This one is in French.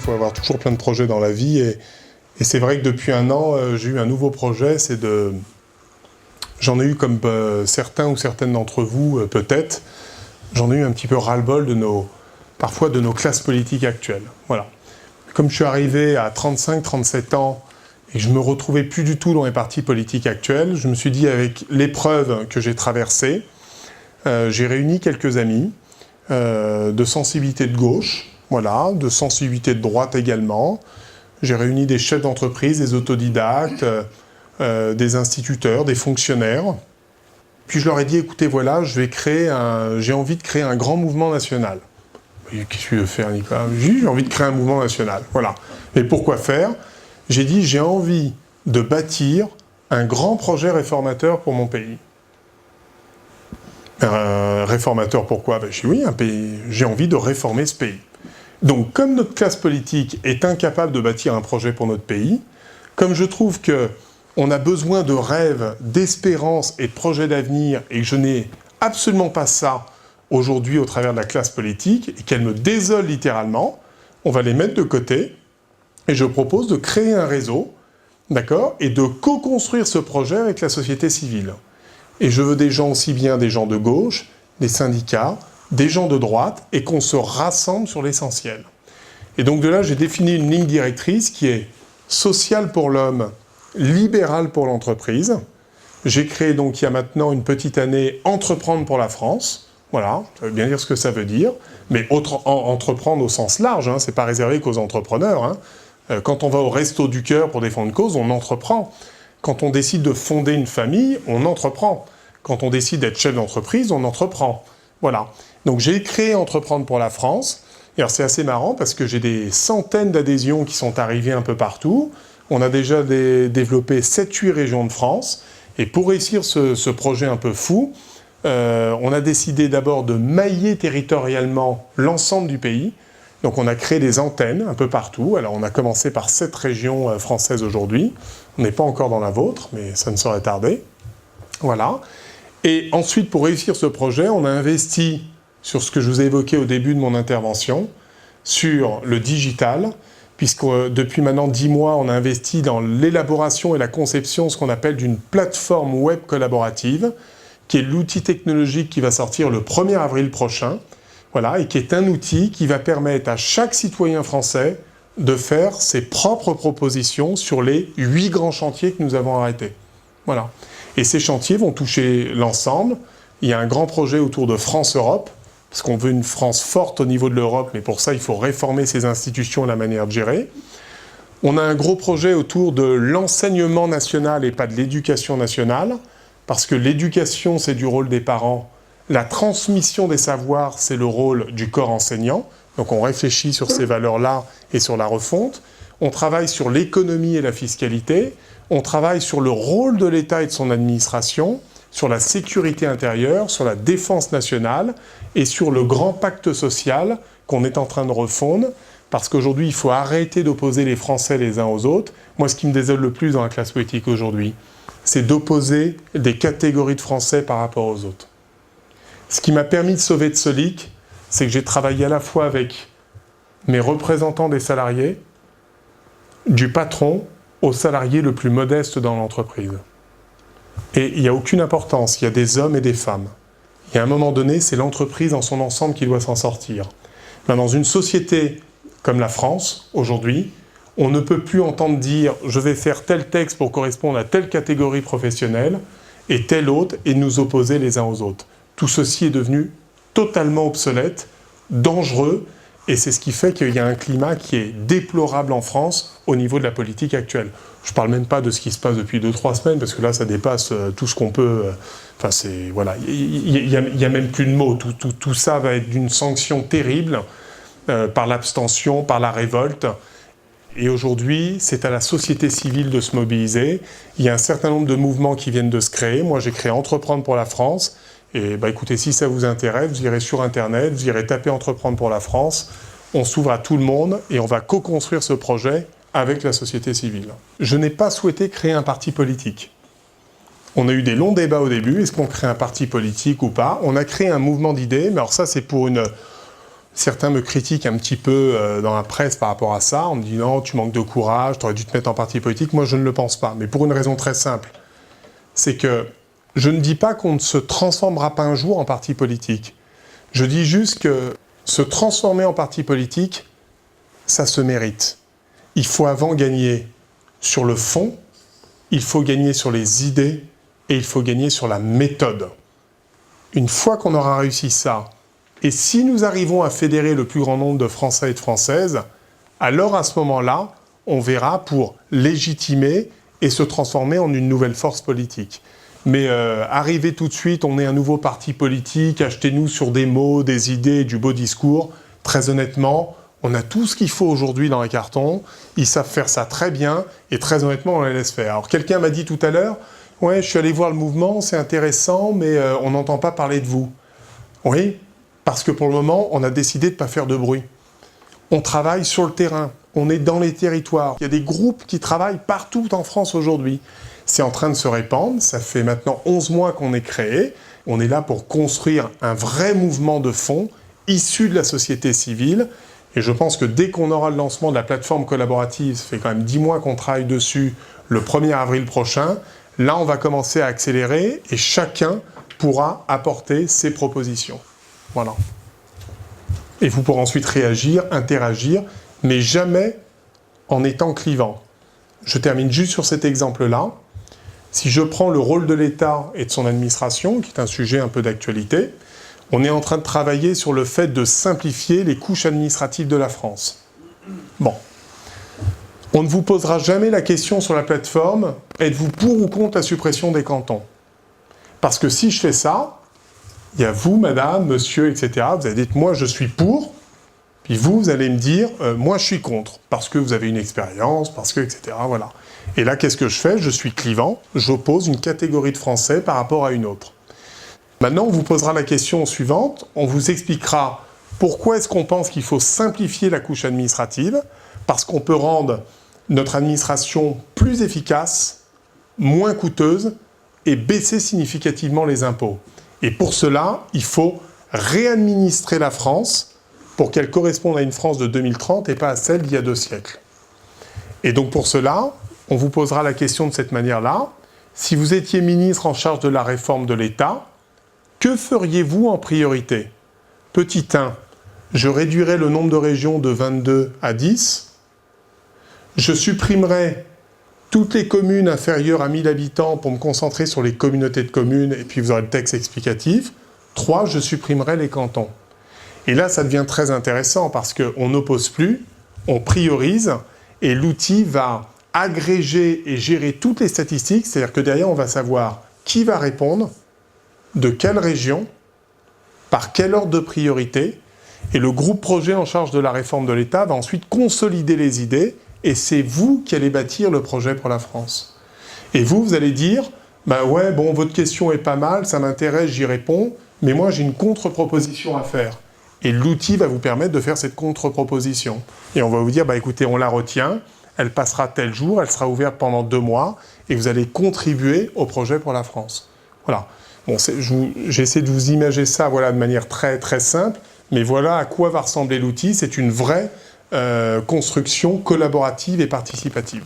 faut avoir toujours plein de projets dans la vie. Et c'est vrai que depuis un an, j'ai eu un nouveau projet, J'en ai eu comme certains ou certaines d'entre vous, peut-être, j'en ai eu un petit peu ras-le-bol parfois de nos classes politiques actuelles. Voilà. Comme je suis arrivé à 35-37 ans et que je ne me retrouvais plus du tout dans les partis politiques actuels, je me suis dit, avec l'épreuve que j'ai traversée, j'ai réuni quelques amis de sensibilité de gauche, voilà, de sensibilité de droite également. J'ai réuni des chefs d'entreprise, des autodidactes, des instituteurs, des fonctionnaires. Puis je leur ai dit, écoutez, voilà, j'ai envie de créer un grand mouvement national. Qu'est-ce que tu veux faire, Nicolas? J'ai envie de créer un mouvement national, voilà. Mais pourquoi faire? J'ai dit, j'ai envie de bâtir un grand projet réformateur pour mon pays. Réformateur pourquoi? J'ai dit, oui, j'ai envie de réformer ce pays. Donc, comme notre classe politique est incapable de bâtir un projet pour notre pays, comme je trouve qu'on a besoin de rêves, d'espérance et de projets d'avenir, et que je n'ai absolument pas ça aujourd'hui au travers de la classe politique, et qu'elle me désole littéralement, on va les mettre de côté, et je propose de créer un réseau, d'accord, et de co-construire ce projet avec la société civile. Et je veux des gens aussi bien des gens de gauche, des syndicats, des gens de droite, et qu'on se rassemble sur l'essentiel. Et donc de là, j'ai défini une ligne directrice qui est sociale pour l'homme, libérale pour l'entreprise. J'ai créé donc il y a maintenant une petite année Entreprendre pour la France. Voilà, ça veut bien dire ce que ça veut dire, mais entreprendre au sens large, hein, c'est pas réservé qu'aux entrepreneurs. Hein. Quand on va au Resto du Cœur pour défendre une cause, on entreprend. Quand on décide de fonder une famille, on entreprend. Quand on décide d'être chef d'entreprise, on entreprend. Voilà. Donc j'ai créé Entreprendre pour la France. Et alors c'est assez marrant parce que j'ai des centaines d'adhésions qui sont arrivées un peu partout. On a déjà développé 7-8 régions de France. Et pour réussir ce projet un peu fou, on a décidé d'abord de mailler territorialement l'ensemble du pays. Donc on a créé des antennes un peu partout. Alors on a commencé par 7 régions françaises aujourd'hui. On n'est pas encore dans la vôtre, mais ça ne saurait tarder. Voilà. Et ensuite, pour réussir ce projet, on a investi sur ce que je vous ai évoqué au début de mon intervention, sur le digital, puisque depuis maintenant 10 mois, on a investi dans l'élaboration et la conception de ce qu'on appelle d'une plateforme web collaborative, qui est l'outil technologique qui va sortir le 1er avril prochain, voilà, et qui est un outil qui va permettre à chaque citoyen français de faire ses propres propositions sur les 8 grands chantiers que nous avons arrêtés. Voilà. Et ces chantiers vont toucher l'ensemble. Il y a un grand projet autour de France-Europe, parce qu'on veut une France forte au niveau de l'Europe, mais pour ça, il faut réformer ses institutions et la manière de gérer. On a un gros projet autour de l'enseignement national et pas de l'éducation nationale, parce que l'éducation, c'est du rôle des parents. La transmission des savoirs, c'est le rôle du corps enseignant. Donc on réfléchit sur ces valeurs-là et sur la refonte. On travaille sur l'économie et la fiscalité. On travaille sur le rôle de l'État et de son administration, sur la sécurité intérieure, sur la défense nationale et sur le grand pacte social qu'on est en train de refondre. Parce qu'aujourd'hui, il faut arrêter d'opposer les Français les uns aux autres. Moi, ce qui me désole le plus dans la classe politique aujourd'hui, c'est d'opposer des catégories de Français par rapport aux autres. Ce qui m'a permis de sauver Tsolic, c'est que j'ai travaillé à la fois avec mes représentants des salariés, du patron au salarié le plus modeste dans l'entreprise. Et il n'y a aucune importance, il y a des hommes et des femmes. Et à un moment donné, c'est l'entreprise dans son ensemble qui doit s'en sortir. Ben, dans une société comme la France, aujourd'hui, on ne peut plus entendre dire « je vais faire tel texte pour correspondre à telle catégorie professionnelle et telle autre » et nous opposer les uns aux autres. Tout ceci est devenu totalement obsolète, dangereux, et c'est ce qui fait qu'il y a un climat qui est déplorable en France au niveau de la politique actuelle. Je ne parle même pas de ce qui se passe depuis 2-3 semaines, parce que là, ça dépasse tout ce qu'on peut... Enfin, c'est... Voilà, il y a même plus de mots. Tout ça va être d'une sanction terrible, par l'abstention, par la révolte. Et aujourd'hui, c'est à la société civile de se mobiliser. Il y a un certain nombre de mouvements qui viennent de se créer. Moi, j'ai créé Entreprendre pour la France. Et bah, écoutez, si ça vous intéresse, vous irez sur Internet, vous irez taper Entreprendre pour la France. On s'ouvre à tout le monde et on va co-construire ce projet avec la société civile. Je n'ai pas souhaité créer un parti politique. On a eu des longs débats au début, est-ce qu'on crée un parti politique ou pas? On a créé un mouvement d'idées, mais alors ça c'est pour une Certains me critiquent un petit peu dans la presse par rapport à ça, on me dit non, tu manques de courage, tu aurais dû te mettre en parti politique. Moi, je ne le pense pas, mais pour une raison très simple. C'est que je ne dis pas qu'on ne se transformera pas un jour en parti politique. Je dis juste que se transformer en parti politique, ça se mérite. Il faut avant gagner sur le fond, il faut gagner sur les idées et il faut gagner sur la méthode. Une fois qu'on aura réussi ça, et si nous arrivons à fédérer le plus grand nombre de Français et de Françaises, alors à ce moment-là, on verra pour légitimer et se transformer en une nouvelle force politique. Mais arriver tout de suite, on est un nouveau parti politique, achetez-nous sur des mots, des idées, du beau discours, très honnêtement, on a tout ce qu'il faut aujourd'hui dans les cartons, ils savent faire ça très bien, et très honnêtement, on les laisse faire. Alors quelqu'un m'a dit tout à l'heure, ouais, je suis allé voir le mouvement, c'est intéressant, mais on n'entend pas parler de vous. Oui, parce que pour le moment, on a décidé de ne pas faire de bruit. On travaille sur le terrain, on est dans les territoires. Il y a des groupes qui travaillent partout en France aujourd'hui. C'est en train de se répandre, ça fait maintenant 11 mois qu'on est créé. On est là pour construire un vrai mouvement de fond, issu de la société civile. Et je pense que dès qu'on aura le lancement de la plateforme collaborative, ça fait quand même 10 mois qu'on travaille dessus, le 1er avril prochain, là on va commencer à accélérer et chacun pourra apporter ses propositions. Voilà. Et vous pourrez ensuite réagir, interagir, mais jamais en étant clivant. Je termine juste sur cet exemple-là. Si je prends le rôle de l'État et de son administration, qui est un sujet un peu d'actualité, on est en train de travailler sur le fait de simplifier les couches administratives de la France. Bon. On ne vous posera jamais la question sur la plateforme, êtes-vous pour ou contre la suppression des cantons? Parce que si je fais ça, il y a vous, madame, monsieur, etc. Vous allez dire, moi je suis pour, puis vous allez me dire, moi je suis contre, parce que vous avez une expérience, parce que, etc. Voilà. Et là, qu'est-ce que je fais? Je suis clivant, j'oppose une catégorie de Français par rapport à une autre. Maintenant, on vous posera la question suivante, on vous expliquera pourquoi est-ce qu'on pense qu'il faut simplifier la couche administrative, parce qu'on peut rendre notre administration plus efficace, moins coûteuse, et baisser significativement les impôts. Et pour cela, il faut réadministrer la France pour qu'elle corresponde à une France de 2030 et pas à celle d'il y a 2 siècles. Et donc pour cela, on vous posera la question de cette manière-là. Si vous étiez ministre en charge de la réforme de l'État, que feriez-vous en priorité? Petit 1, je réduirais le nombre de régions de 22 à 10. Je supprimerais toutes les communes inférieures à 1000 habitants pour me concentrer sur les communautés de communes, et puis vous aurez le texte explicatif. 3, je supprimerai les cantons. Et là, ça devient très intéressant parce qu'on n'oppose plus, on priorise, et l'outil va agréger et gérer toutes les statistiques, c'est-à-dire que derrière, on va savoir qui va répondre, de quelle région, par quel ordre de priorité, et le groupe projet en charge de la réforme de l'État va ensuite consolider les idées, et c'est vous qui allez bâtir le projet pour la France. Et vous allez dire, bah ouais, bon, votre question est pas mal, ça m'intéresse, j'y réponds, mais moi j'ai une contre-proposition à faire. Et l'outil va vous permettre de faire cette contre-proposition. Et on va vous dire, bah écoutez, on la retient, elle passera tel jour, elle sera ouverte pendant 2 mois, et vous allez contribuer au projet pour la France. Voilà. Bon, j'essaie de vous imager ça voilà, de manière très, très simple, mais voilà à quoi va ressembler l'outil. C'est une vraie construction collaborative et participative.